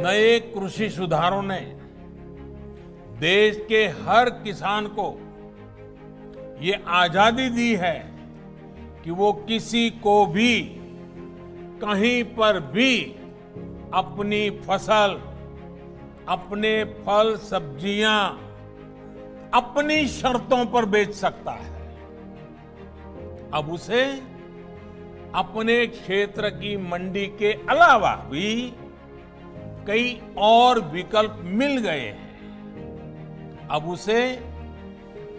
नए कृषि सुधारों ने देश के हर किसान को ये आजादी दी है कि वो किसी को भी कहीं पर भी अपनी फसल, अपने फल सब्जियां अपनी शर्तों पर बेच सकता है। अब उसे अपने क्षेत्र की मंडी के अलावा भी कई और विकल्प मिल गए हैं। अब उसे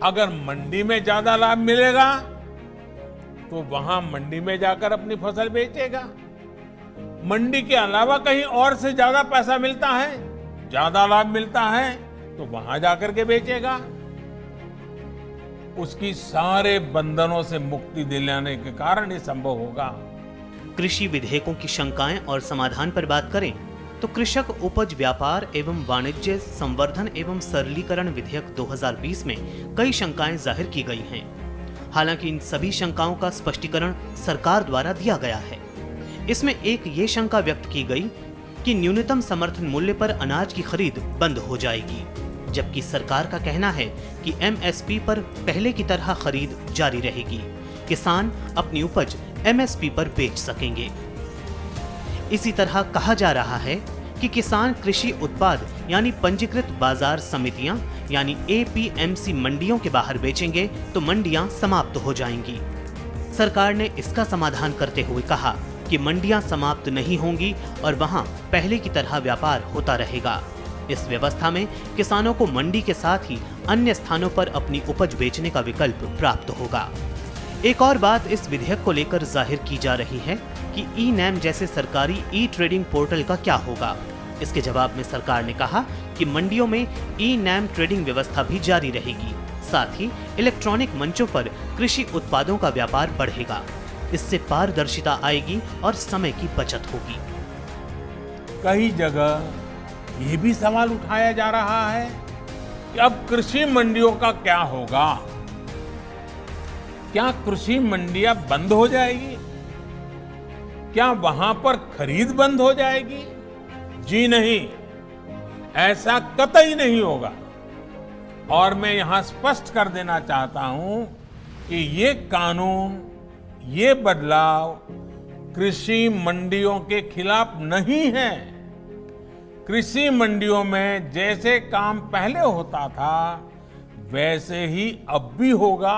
अगर मंडी में ज्यादा लाभ मिलेगा तो वहां मंडी में जाकर अपनी फसल बेचेगा। मंडी के अलावा कहीं और से ज्यादा पैसा मिलता है, ज्यादा लाभ मिलता है तो वहां जाकर के बेचेगा। उसकी सारे बंधनों से मुक्ति दिलाने के कारण ये संभव होगा। कृषि विधेयकों की शंकाएं और समाधान पर बात करें तो कृषक उपज व्यापार एवं वाणिज्य संवर्धन एवं सरलीकरण विधेयक 2020 में कई शंकाएं जाहिर की गई हैं। हालांकि इन सभी शंकाओं का स्पष्टीकरण सरकार द्वारा दिया गया है। इसमें एक ये शंका व्यक्त की गई कि न्यूनतम समर्थन मूल्य पर अनाज की खरीद बंद हो जाएगी, जबकि सरकार का कहना है कि एमएसपी पर पहले की तरह खरीद जारी रहेगी। किसान अपनी उपज एमएसपी पर बेच सकेंगे। इसी तरह कहा जा रहा है कि किसान कृषि उत्पाद यानी पंजीकृत बाजार समितियां यानी एपीएमसी मंडियों के बाहर बेचेंगे तो मंडियां समाप्त हो जाएंगी। सरकार ने इसका समाधान करते हुए कहा कि मंडियां समाप्त नहीं होंगी और वहां पहले की तरह व्यापार होता रहेगा। इस व्यवस्था में किसानों को मंडी के साथ ही अन्य स्थानों पर अपनी उपज बेचने का विकल्प प्राप्त होगा। एक और बात इस विधेयक को लेकर जाहिर की जा रही है कि ई नैम जैसे सरकारी ई ट्रेडिंग पोर्टल का क्या होगा। इसके जवाब में सरकार ने कहा कि मंडियों में ई नैम ट्रेडिंग व्यवस्था भी जारी रहेगी। साथ ही इलेक्ट्रॉनिक मंचों पर कृषि उत्पादों का व्यापार बढ़ेगा। इससे पारदर्शिता आएगी और समय की बचत होगी। कई जगह ये भी सवाल उठाया जा रहा है कि अब कृषि मंडियों का क्या होगा। क्या कृषि मंडियां बंद हो जाएगी? क्या वहां पर खरीद बंद हो जाएगी? जी नहीं, ऐसा कतई नहीं होगा। और मैं यहां स्पष्ट कर देना चाहता हूं कि ये कानून, ये बदलाव कृषि मंडियों के खिलाफ नहीं है। कृषि मंडियों में जैसे काम पहले होता था वैसे ही अब भी होगा।